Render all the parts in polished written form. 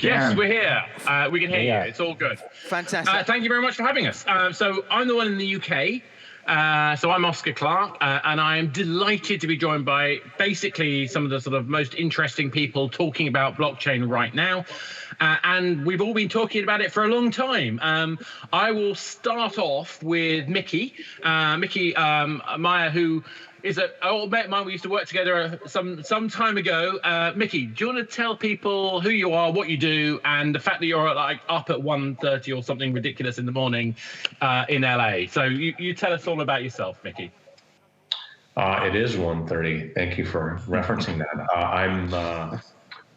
Yes, we're here. We can hear you. It's all good. Fantastic. Thank you very much for having us. So I'm the one in the UK. So I'm Oscar Clark, and I am delighted to be joined by basically some of the sort of most interesting people talking about blockchain right now. And we've all been talking about it for a long time. I will start off with Mickey Maher, who is an old mate of mine. We used to work together some time ago. Mickey, do you want to tell people who you are, what you do, and the fact that you're like up at 1:30 or something ridiculous in the morning in LA? So you tell us all about yourself, Mickey. It is 1:30. Thank you for referencing that. I'm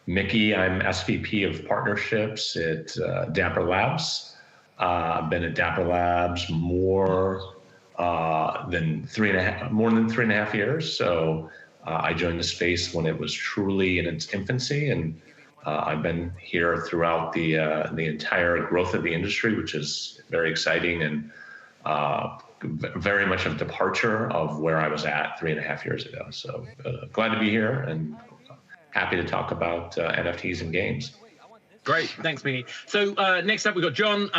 Mickey. I'm SVP of partnerships at Dapper Labs. I've been at Dapper Labs more than 3.5 years. So I joined the space when it was truly in its infancy, and I've been here throughout the entire growth of the industry, which is very exciting and very much a departure of where I was at 3.5 years ago. So glad to be here and happy to talk about NFTs and games. Great, thanks, Mickey. So next up, we've got John.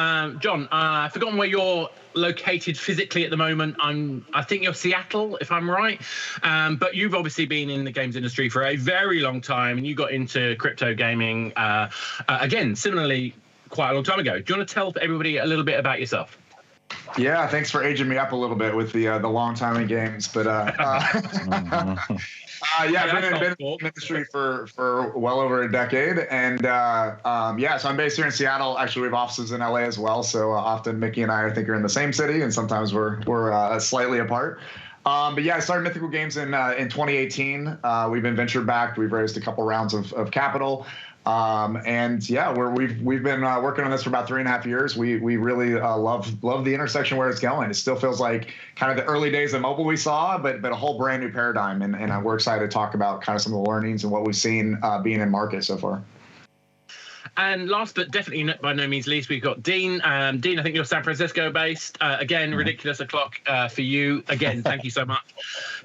John, I've forgotten where you're located physically at the moment. I think you're Seattle, if I'm right. But you've obviously been in the games industry for a very long time, and you got into crypto gaming, again, similarly, quite a long time ago. Do you want to tell everybody a little bit about yourself? Yeah, thanks for aging me up a little bit with the long time in games, but yeah, I've been in the industry for well over a decade, and yeah, so I'm based here in Seattle. Actually, we have offices in LA as well, so often Mickey and I think are in the same city, and sometimes we're slightly apart. But yeah, I started Mythical Games in 2018. We've been venture backed. We've raised a couple rounds of capital. And yeah, we've been working on this for about 3.5 years. We really love the intersection where it's going. It still feels like kind of the early days of mobile we saw, but a whole brand new paradigm. And we're excited to talk about kind of some of the learnings and what we've seen being in market so far. And last but definitely by no means least, we've got Dean. Dean, I think you're San Francisco based. Again, ridiculous o'clock for you. Again, thank you so much.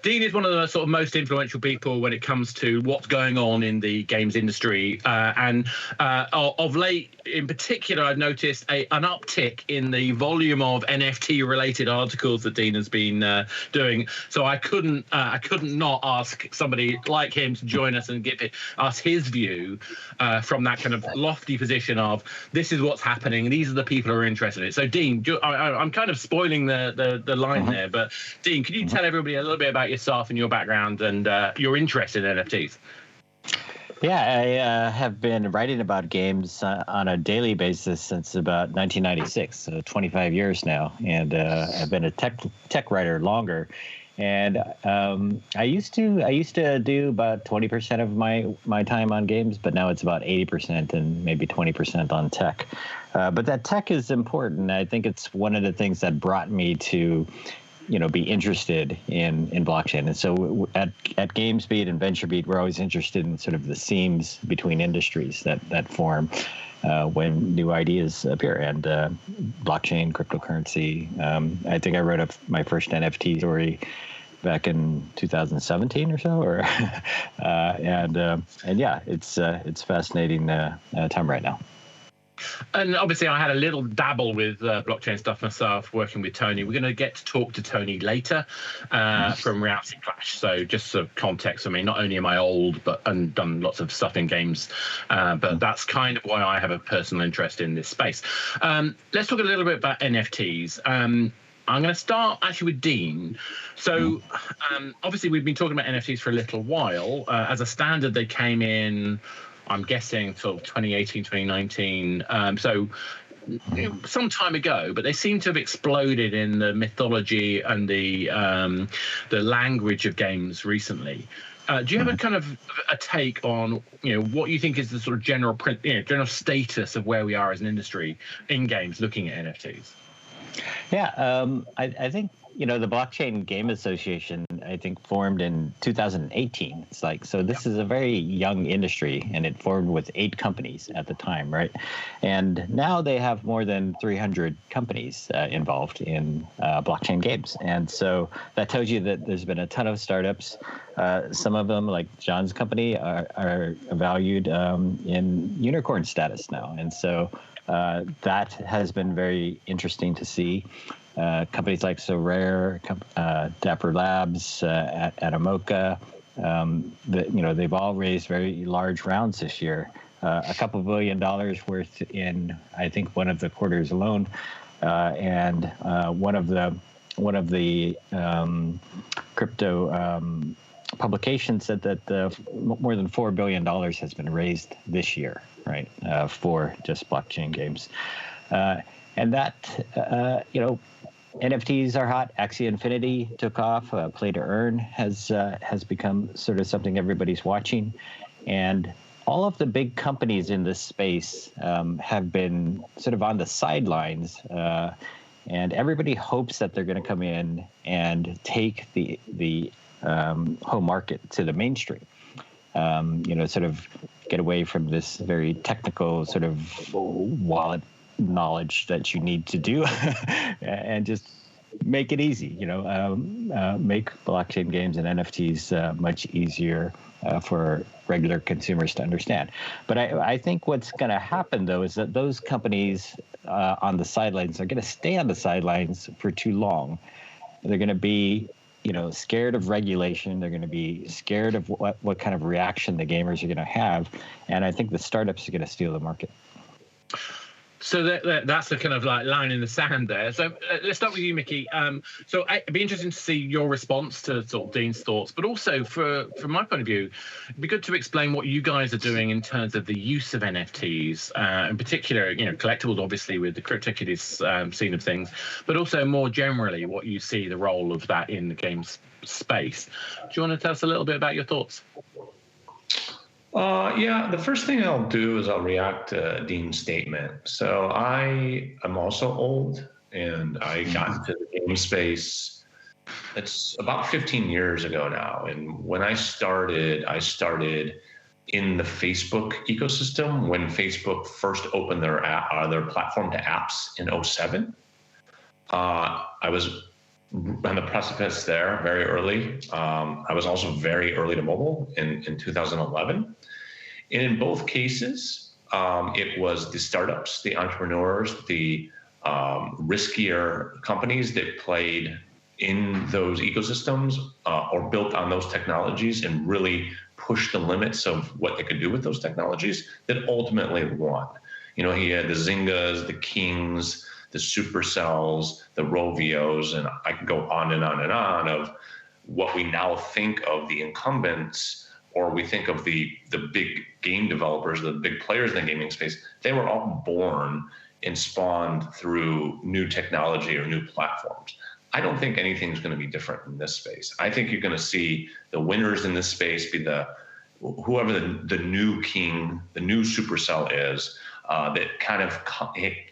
Dean is one of the sort of most influential people when it comes to what's going on in the games industry. And of late, in particular, I've noticed an uptick in the volume of NFT-related articles that Dean has been doing. So I couldn't not ask somebody like him to join us and give us his view from that kind of lofty position of this is what's happening. These are the people who are interested in it. So Dean, I'm kind of spoiling the line there, but Dean, could you tell everybody a little bit about yourself and your background and your interest in NFTs? Yeah, I have been writing about games on a daily basis since about 1996, so 25 years now, and I've been a tech writer longer. And I used to do about 20% of my time on games, but now it's about 80% and maybe 20% on tech. But that tech is important. I think it's one of the things that brought me to, be interested in blockchain. And so at GamesBeat and VentureBeat, we're always interested in sort of the seams between industries that form when new ideas appear. And blockchain, cryptocurrency. I think I wrote my first NFT story back in 2017 or so, and yeah, it's fascinating time right now. And obviously, I had a little dabble with blockchain stuff myself, working with Tony. We're going to get to talk to Tony later from Reality Clash. So just for context, I mean, not only am I old, and done lots of stuff in games, but that's kind of why I have a personal interest in this space. Let's talk a little bit about NFTs. I'm going to start actually with Dean. So obviously, we've been talking about NFTs for a little while. As a standard, they came in, I'm guessing, sort of 2018, 2019. So some time ago, but they seem to have exploded in the mythology and the language of games recently. Do you have a kind of a take on what you think is the sort of general status of where we are as an industry in games looking at NFTs? Yeah, I think the Blockchain Game Association I think, formed in 2018. It's like, so this is a very young industry, and it formed with 8 companies at the time, right? And now they have more than 300 companies involved in blockchain games. And so that tells you that there's been a ton of startups. Some of them, like John's company, are valued in unicorn status now. And so that has been very interesting to see. Companies like Sorare, Dapper Labs, Atomoka, they've all raised very large rounds this year. A couple $1 billion worth in, I think, one of the quarters alone, and one of the crypto publications said that more than $4 billion has been raised this year, right, for just blockchain games, and that NFTs are hot. Axie Infinity took off. Play to Earn has become sort of something everybody's watching, and all of the big companies in this space have been sort of on the sidelines, and everybody hopes that they're going to come in and take the home market to the mainstream. Sort of get away from this very technical sort of wallet knowledge that you need to do and just make it easy, make blockchain games and NFTs much easier for regular consumers to understand. But I think what's going to happen, though, is that those companies on the sidelines are going to stay on the sidelines for too long. They're going to be scared of regulation. They're going to be scared of what kind of reaction the gamers are going to have. And I think the startups are going to steal the market. So that's the kind of like line in the sand there. So let's start with you, Mickey. So it'd be interesting to see your response to sort of Dean's thoughts, but also from my point of view, it'd be good to explain what you guys are doing in terms of the use of NFTs, in particular, collectibles, obviously, with the CryptoKitties scene of things, but also more generally what you see the role of that in the games space. Do you want to tell us a little bit about your thoughts? Yeah, the first thing I'll do is I'll react to Dean's statement. So I am also old, and I got into the game space. It's about 15 years ago now. And when I started in the Facebook ecosystem when Facebook first opened their platform to apps in 2007. I was on the precipice there very early. I was also very early to mobile in 2011. And in both cases, it was the startups, the entrepreneurs, the riskier companies that played in those ecosystems or built on those technologies and really pushed the limits of what they could do with those technologies that ultimately won. He had the Zyngas, the Kings, the Supercells, the Rovios, and I could go on and on and on of what we now think of the incumbents, or we think of the big game developers, the big players in the gaming space. They were all born and spawned through new technology or new platforms. I don't think anything's going to be different in this space. I think you're going to see the winners in this space be whoever the new king, the new Supercell is, that kind of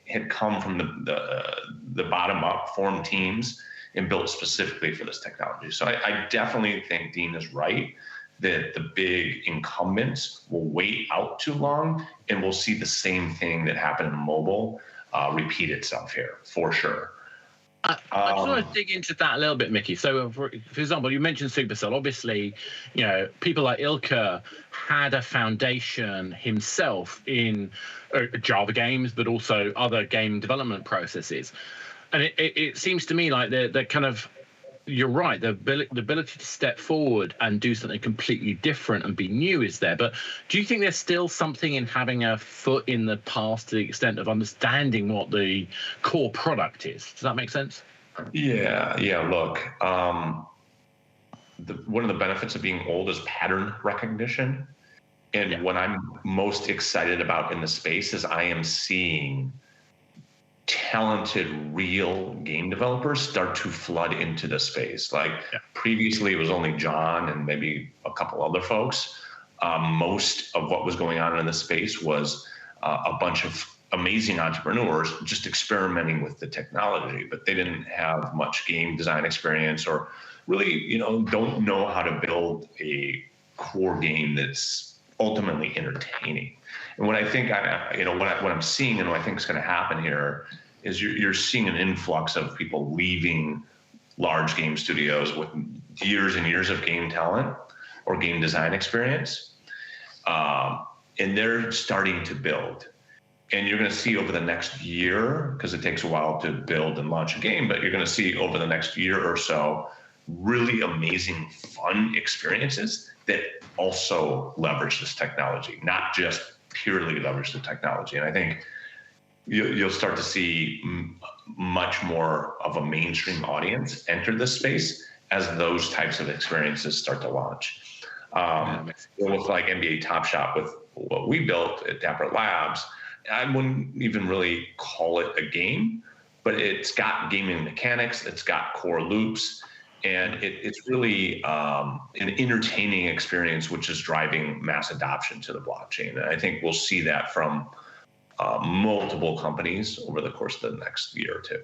had come from the bottom up, formed teams and built specifically for this technology. So I definitely think Dean is right that the big incumbents will wait out too long, and we'll see the same thing that happened in mobile repeat itself here for sure. I just want to dig into that a little bit, Mickey. So, for example, you mentioned Supercell. Obviously, people like Ilker had a foundation himself in Java games, but also other game development processes. And it seems to me like they're kind of, you're right, the ability to step forward and do something completely different and be new is there. But do you think there's still something in having a foot in the past to the extent of understanding what the core product is? Does that make sense? Yeah. Look, one of the benefits of being old is pattern recognition. And what I'm most excited about in the space is I am seeing talented real game developers start to flood into the space. Previously it was only John and maybe a couple other folks. Most of what was going on in the space was a bunch of amazing entrepreneurs just experimenting with the technology, but they didn't have much game design experience or really, don't know how to build a core game that's ultimately entertaining. And what I think, what I'm seeing and what I think is going to happen here is you're seeing an influx of people leaving large game studios with years and years of game talent or game design experience. And they're starting to build. And you're going to see over the next year, because it takes a while to build and launch a game, but you're going to see over the next year or so really amazing, fun experiences that also leverage this technology, not just purely leverage the technology. And I think you'll start to see much more of a mainstream audience enter this space as those types of experiences start to launch. With like NBA Top Shot, with what we built at Dapper Labs, I wouldn't even really call it a game, but it's got gaming mechanics, it's got core loops, and it's really an entertaining experience, which is driving mass adoption to the blockchain. And I think we'll see that from multiple companies over the course of the next year or two.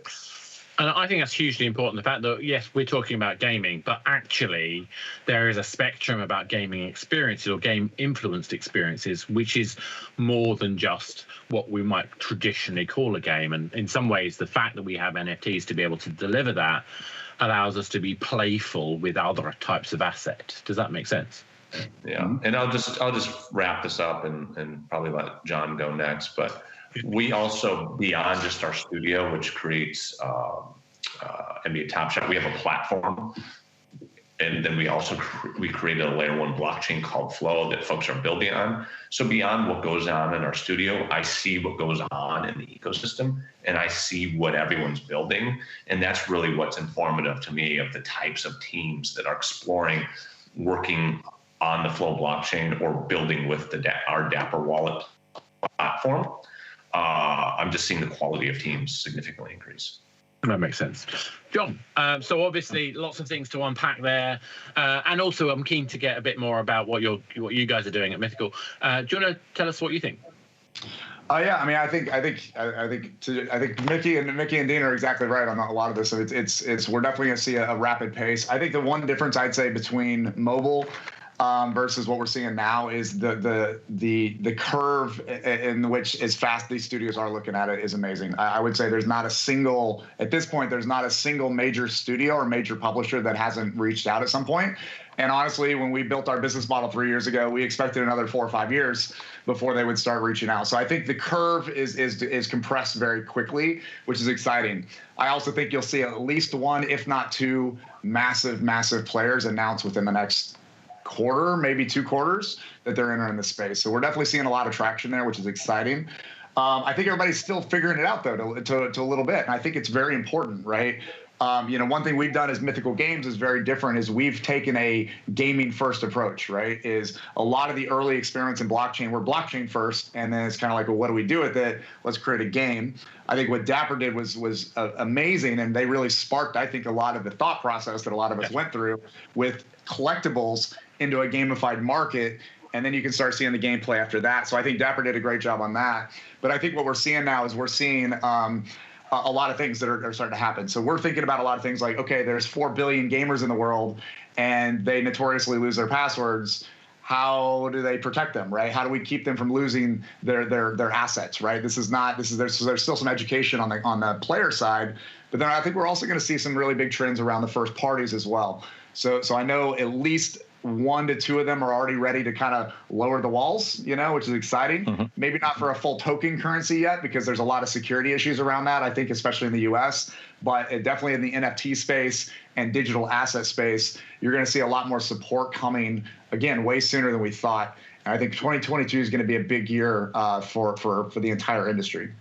And I think that's hugely important. The fact that, yes, we're talking about gaming, but actually there is a spectrum about gaming experiences or game influenced experiences, which is more than just what we might traditionally call a game. And in some ways, the fact that we have NFTs to be able to deliver that allows us to be playful with other types of assets. Does that make sense? Yeah. And I'll just wrap this up and probably let John go next. But we also, beyond just our studio, which creates NBA Top Shot, we have a platform, and then we created a layer 1 blockchain called Flow that folks are building on. So beyond what goes on in our studio, I see what goes on in the ecosystem, and I see what everyone's building, and that's really what's informative to me of the types of teams that are exploring working on the Flow blockchain or building with our Dapper Wallet platform. I'm just seeing the quality of teams significantly increase. That makes sense. John, so obviously lots of things to unpack there. And also I'm keen to get a bit more about what you guys are doing at Mythical. Do you want to tell us what you think? Yeah, I mean, I think Mickey and Dean are exactly right on a lot of this. So it's we're definitely going to see a rapid pace. I think the one difference I'd say between mobile versus what we're seeing now is the curve in which as fast these studios are looking at it is amazing. I would say at this point there's not a single major studio or major publisher that hasn't reached out at some point. And honestly, when we built our business model 3 years ago, we expected another 4 or 5 years before they would start reaching out. So I think the curve is compressed very quickly, which is exciting. I also think you'll see at least one, if not two, massive players announce within the next quarter, maybe 2 quarters, that they're entering the space. So we're definitely seeing a lot of traction there, which is exciting. I think everybody's still figuring it out, though, to a little bit. And I think it's very important, right? One thing we've done as Mythical Games is very different, is we've taken a gaming first approach, right? Is a lot of the early experiments in blockchain were blockchain first, and then it's kind of like, well, what do we do with it? Let's create a game. I think what Dapper did was amazing, and they really sparked, I think, a lot of the thought process that a lot of us went through with collectibles into a gamified market, and then you can start seeing the gameplay after that. So I think Dapper did a great job on that. But I think what we're seeing now is we're seeing a lot of things that are starting to happen. So we're thinking about a lot of things like, okay, there's 4 billion gamers in the world, and they notoriously lose their passwords. How do they protect them, right? How do we keep them from losing their assets, right? There's still some education on the player side, but then I think we're also going to see some really big trends around the first parties as well. So I know at least 1 to 2 of them are already ready to kind of lower the walls, which is exciting. Mm-hmm. Maybe not for a full token currency yet, because there's a lot of security issues around that, I think, especially in the US, but definitely in the NFT space and digital asset space, you're going to see a lot more support coming, again, way sooner than we thought. And I think 2022 is going to be a big year for the entire industry.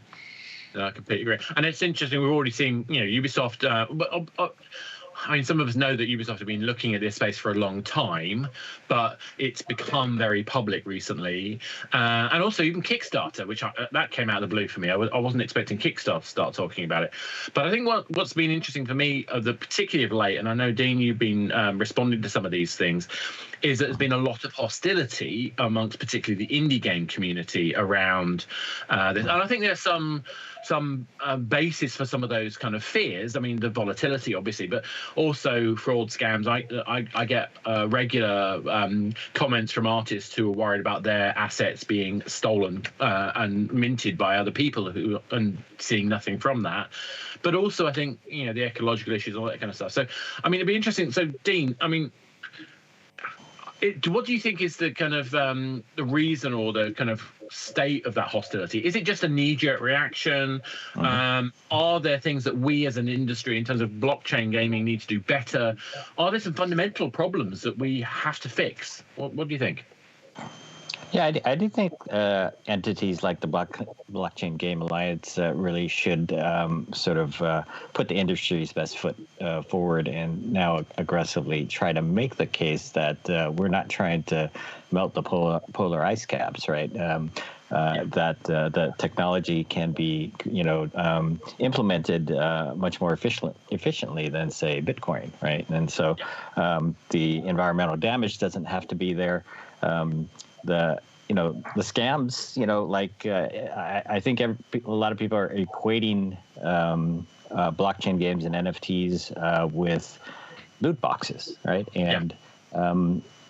I completely agree. And it's interesting, we've already seen, Ubisoft, I mean, some of us know that Ubisoft have been looking at this space for a long time, but it's become very public recently. And also even Kickstarter, which that came out of the blue for me. I wasn't expecting Kickstarter to start talking about it. But I think what's been interesting for me, particularly of late, and I know, Dean, you've been responding to some of these things, is that there's been a lot of hostility amongst particularly the indie game community around this. And I think there's some basis for some of those kind of fears. I mean, the volatility, obviously, but also fraud scams. I get regular comments from artists who are worried about their assets being stolen and minted by other people and seeing nothing from that. But also, I think, the ecological issues, all that kind of stuff. So, I mean, it'd be interesting. So, Dean, I mean, what do you think is the kind of the reason or the kind of state of that hostility? Is it just a knee-jerk reaction? Are there things that we as an industry in terms of blockchain gaming need to do better? Are there some fundamental problems that we have to fix? What do you think? Yeah, I do think entities like the Blockchain Game Alliance really should sort of put the industry's best foot forward and now aggressively try to make the case that we're not trying to melt the polar ice caps, right? That the technology can be, implemented much more efficiently than, say, Bitcoin, right? And so the environmental damage doesn't have to be there. The scams, I think a lot of people are equating blockchain games and NFTs with loot boxes, right? And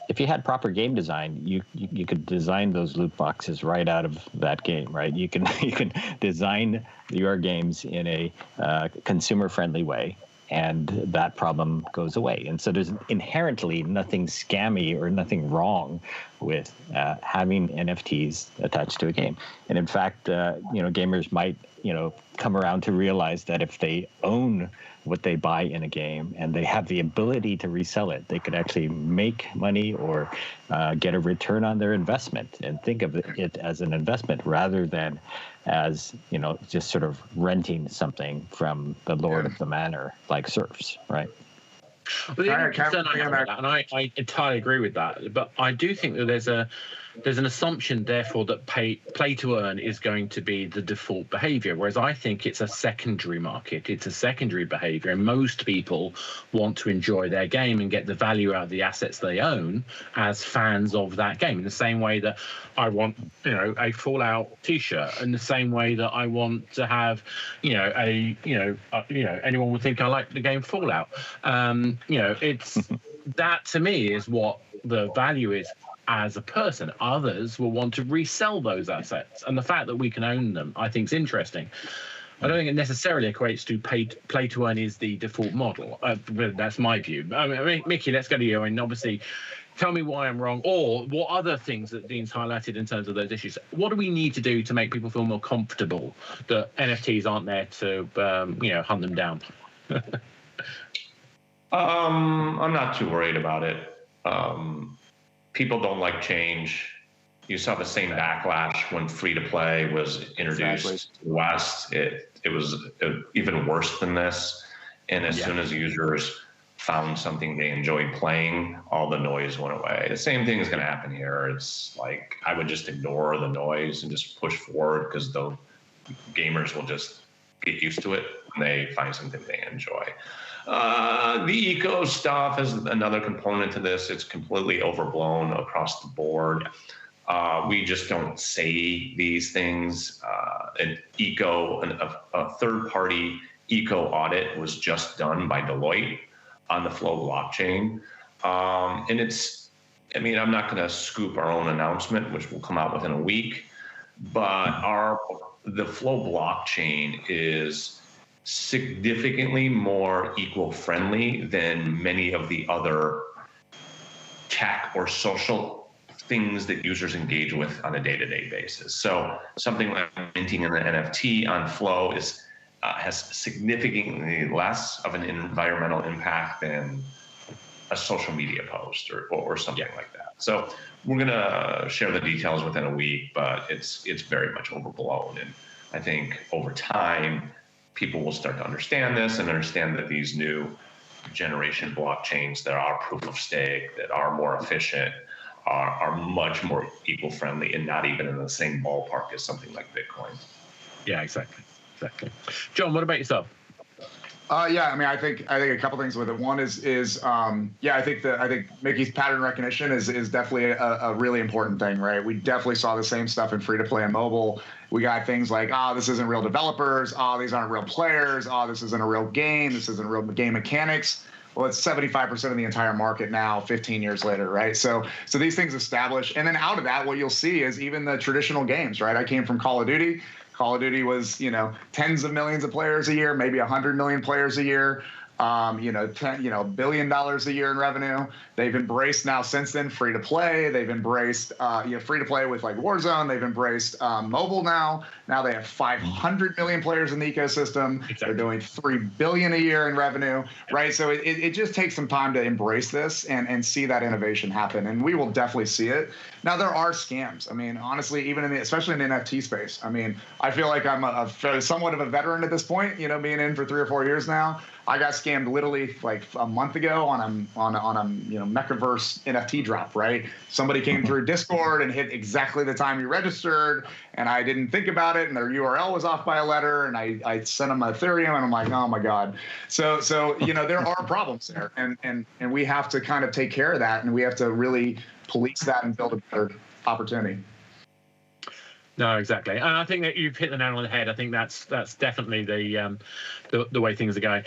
if you had proper game design, you could design those loot boxes right out of that game, right? You can design your games in a consumer friendly way, and that problem goes away. And so there's inherently nothing scammy or nothing wrong with having NFTs attached to a game. And in fact, gamers might, come around to realize that if they own what they buy in a game and they have the ability to resell it, they could actually make money or get a return on their investment and think of it as an investment rather than as, just sort of renting something from the lord of the manor like serfs, right? But the only concern I have with that, and I entirely agree with that, but I do think that there's an assumption, therefore, that play to earn is going to be the default behavior, whereas I think it's a secondary market. It's a secondary behavior, and most people want to enjoy their game and get the value out of the assets they own as fans of that game, in the same way that I want, a Fallout T-shirt, in the same way that I want to have, anyone would think I like the game Fallout. It's that to me is what the value is. As a person, others will want to resell those assets, and the fact that we can own them, I think, is interesting. I don't think it necessarily equates to play to earn is the default model. That's my view. I mean, Mickey, let's go to you, and obviously, tell me why I'm wrong, or what other things that Dean's highlighted in terms of those issues. What do we need to do to make people feel more comfortable that NFTs aren't there to, hunt them down? I'm not too worried about it. People don't like change. You saw the same backlash when free-to-play was introduced to the West. It was even worse than this. And as soon as users found something they enjoyed playing, all the noise went away. The same thing is going to happen here. It's like I would just ignore the noise and just push forward because the gamers will just get used to it when they find something they enjoy. The eco stuff is another component to this. It's completely overblown across the board. We just don't say these things. A third-party eco audit was just done by Deloitte on the Flow blockchain. And I'm not going to scoop our own announcement, which will come out within a week, but the Flow blockchain is significantly more eco-friendly than many of the other tech or social things that users engage with on a day-to-day basis. So something like minting an NFT on Flow has significantly less of an environmental impact than a social media post or something like that. So we're going to share the details within a week, but it's very much overblown. And I think over time, people will start to understand this and understand that these new generation blockchains that are proof of stake, that are more efficient, are much more eco-friendly and not even in the same ballpark as something like Bitcoin. Yeah, exactly. John, what about yourself? I think a couple things with it. One is I think Mickey's pattern recognition is definitely a really important thing, right? We definitely saw the same stuff in free to play and mobile. We got things like, this isn't real developers, these aren't real players, this isn't a real game, this isn't real game mechanics. Well, it's 75% of the entire market now, 15 years later, right? So these things establish, and then out of that, what you'll see is even the traditional games, right? I came from Call of Duty. Call of Duty was, tens of millions of players a year, maybe 100 million players a year. $10 billion a year in revenue. They've embraced now since then free to play. They've embraced free to play with like Warzone. They've embraced mobile now. Now they have 500 million players in the ecosystem. Exactly. They're doing $3 billion a year in revenue, right? So it just takes some time to embrace this and see that innovation happen, and we will definitely see it. Now there are scams. I mean, honestly, even especially in the NFT space. I mean, I feel like I'm somewhat of a veteran at this point. Being in for 3 or 4 years now. I got scammed literally like a month ago on a Mechaverse NFT drop, right? Somebody came through Discord and hit exactly the time you registered, and I didn't think about it, and their URL was off by a letter, and I sent them Ethereum, and I'm like, oh my God. So there are problems there, and we have to kind of take care of that, and we have to really police that and build a better opportunity. No, exactly, and I think that you've hit the nail on the head. I think that's definitely the way things are going.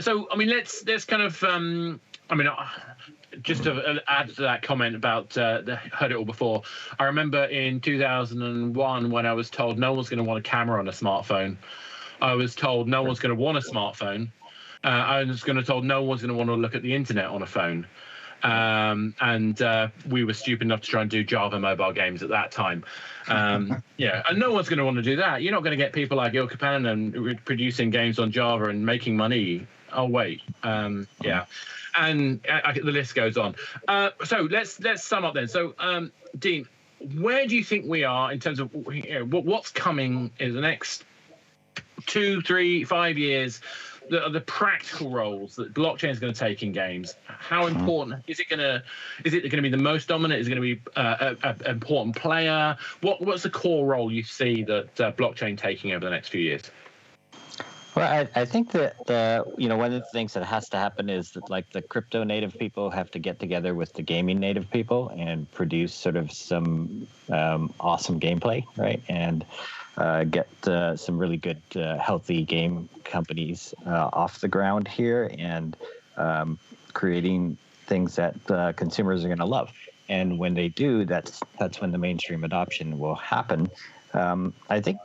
So, I mean, let's kind of, just to add to that comment about heard it all before. I remember in 2001 when I was told no one's going to want a camera on a smartphone. I was told no one's going to want a smartphone. I was told no one's going to want to look at the internet on a phone. And we were stupid enough to try and do Java mobile games at that time. And no one's going to want to do that. You're not going to get people like Ilka Paananen producing games on Java and making money. Oh, wait. And the list goes on. So let's sum up then. So, Dean, where do you think we are in terms of what's coming in the next 2, 3, 5 years? The practical roles that blockchain is going to take in games. How important is it going to be? The most dominant? Is it going to be an important player? What's the core role you see that blockchain taking over the next few years? Well, I think that one of the things that has to happen is that like the crypto native people have to get together with the gaming native people and produce sort of some awesome gameplay, right? And get some really good, healthy game companies off the ground here and creating things that consumers are going to love. And when they do, that's when the mainstream adoption will happen. I think,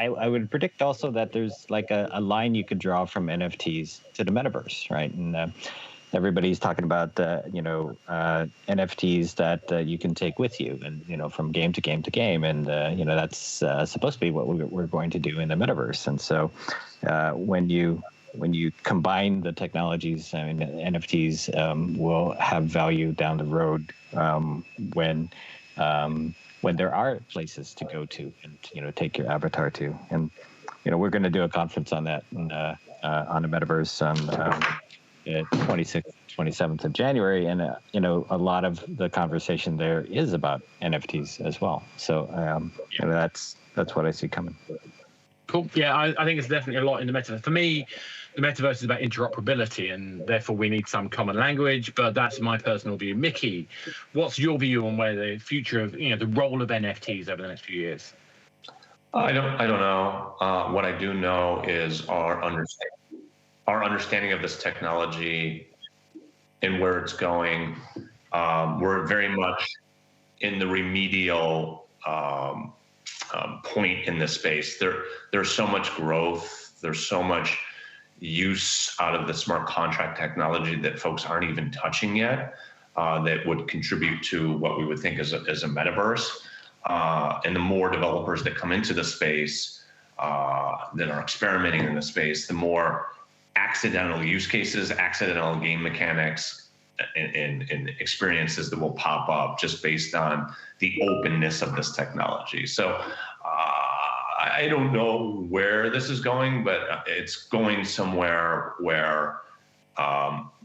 I would predict also that there's like a line you could draw from NFTs to the metaverse, right? And everybody's talking about NFTs that you can take with you, and from game to game to game, and that's supposed to be what we're going to do in the metaverse. And so when you combine the technologies, I mean, NFTs will have value down the road when there are places to go to and take your avatar to. And we're going to do a conference on that on the metaverse on 26th, 27th of January, and a lot of the conversation there is about NFTs as well. So that's what I see coming. Cool. Yeah, I think it's definitely a lot in the metaverse. For me, the metaverse is about interoperability, and therefore we need some common language. But that's my personal view. Mickey, what's your view on where the future of the role of NFTs over the next few years? I don't know. What I do know is our understanding of this technology and where it's going. We're very much in the remedial point in this space. There's so much growth. There's so much use out of the smart contract technology that folks aren't even touching yet, that would contribute to what we would think is a metaverse. And the more developers that come into the space, that are experimenting in the space, the more accidental use cases, accidental game mechanics, and experiences that will pop up just based on the openness of this technology. So I don't know where this is going, but it's going somewhere where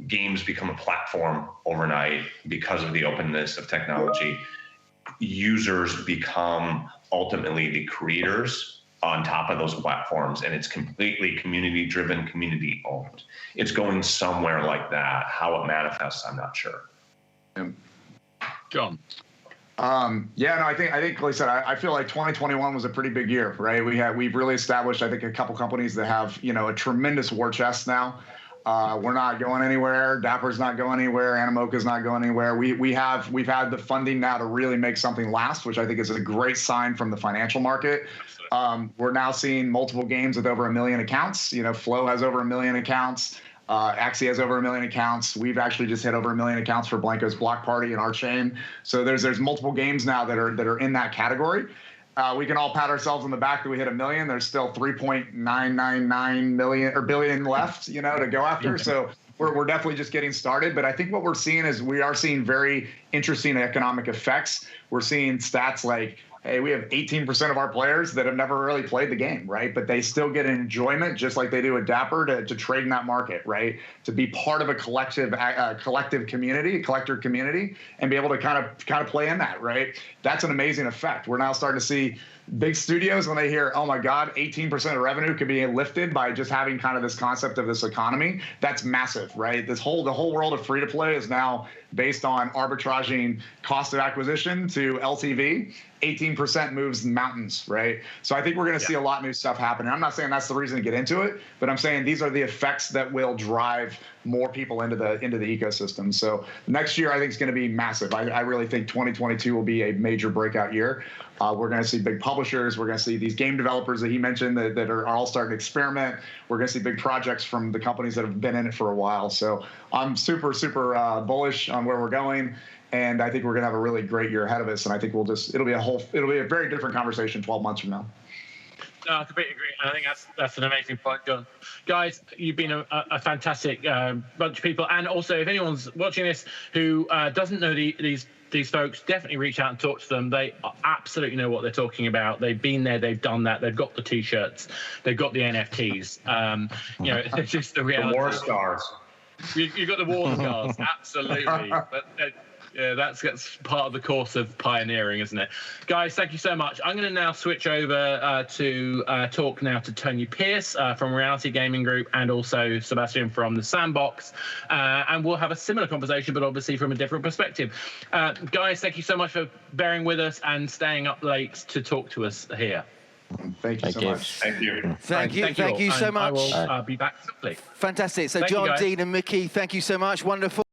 games become a platform overnight because of the openness of technology. Users become ultimately the creators on top of those platforms, and it's completely community driven, community owned. It's going somewhere like that. How it manifests, I'm not sure. John. I think like I said, I feel like 2021 was a pretty big year, right? We've really established, I think, a couple companies that have, a tremendous war chest now. We're not going anywhere. Dapper's not going anywhere. Animoca's not going anywhere. We've had the funding now to really make something last, which I think is a great sign from the financial market. We're now seeing multiple games with over 1 million accounts. You know, Flow has over 1 million accounts. Axie has over 1 million accounts. We've actually just hit over 1 million accounts for Blanco's Block Party and our chain. So there's multiple games now that are in that category. We can all pat ourselves on the back that we hit 1 million. There's still 3.999 billion left, you know, to go after. So we're definitely just getting started. But I think what we're seeing is we are seeing very interesting economic effects. We're seeing stats like, hey, we have 18% of our players that have never really played the game, right? But they still get enjoyment, just like they do at Dapper, to trade in that market, right? To be part of a collective community, a collector community, and be able to kind of play in that, right? That's an amazing effect. We're now starting to see big studios, when they hear, oh my God, 18% of revenue could be lifted by just having kind of this concept of this economy. That's massive, right? The whole world of free to play is now based on arbitraging cost of acquisition to LTV. 18% moves mountains, right? So I think we're going to see a lot of new stuff happening. I'm not saying that's the reason to get into it, but I'm saying these are the effects that will drive more people into the ecosystem. So next year, I think is going to be massive. I really think 2022 will be a major breakout year. We're going to see big publishers. We're going to see these game developers that he mentioned that are all starting to experiment. We're going to see big projects from the companies that have been in it for a while. So I'm super bullish on where we're going. And I think we're going to have a really great year ahead of us. And I think it'll be a very different conversation 12 months from now. No, I completely agree. I think that's an amazing point, John. Guys, you've been a fantastic bunch of people. And also, if anyone's watching this who doesn't know these folks, definitely reach out and talk to them. They absolutely know what they're talking about. They've been there, they've done that. They've got the T-shirts, they've got the NFTs. You know, it's just the reality. The war scars. You got the war scars, absolutely. But, yeah, that's part of the course of pioneering, isn't it? Guys, thank you so much. I'm going to now switch over to talk now to Tony Pierce from Reality Gaming Group and also Sebastian from The Sandbox. And we'll have a similar conversation, but obviously from a different perspective. Guys, thank you so much for bearing with us and staying up late to talk to us here. Thank you so much. Thank you. Thank you so much. I will be back shortly. Fantastic. So Thank John, you, Dean and Mickey, thank you so much. Wonderful.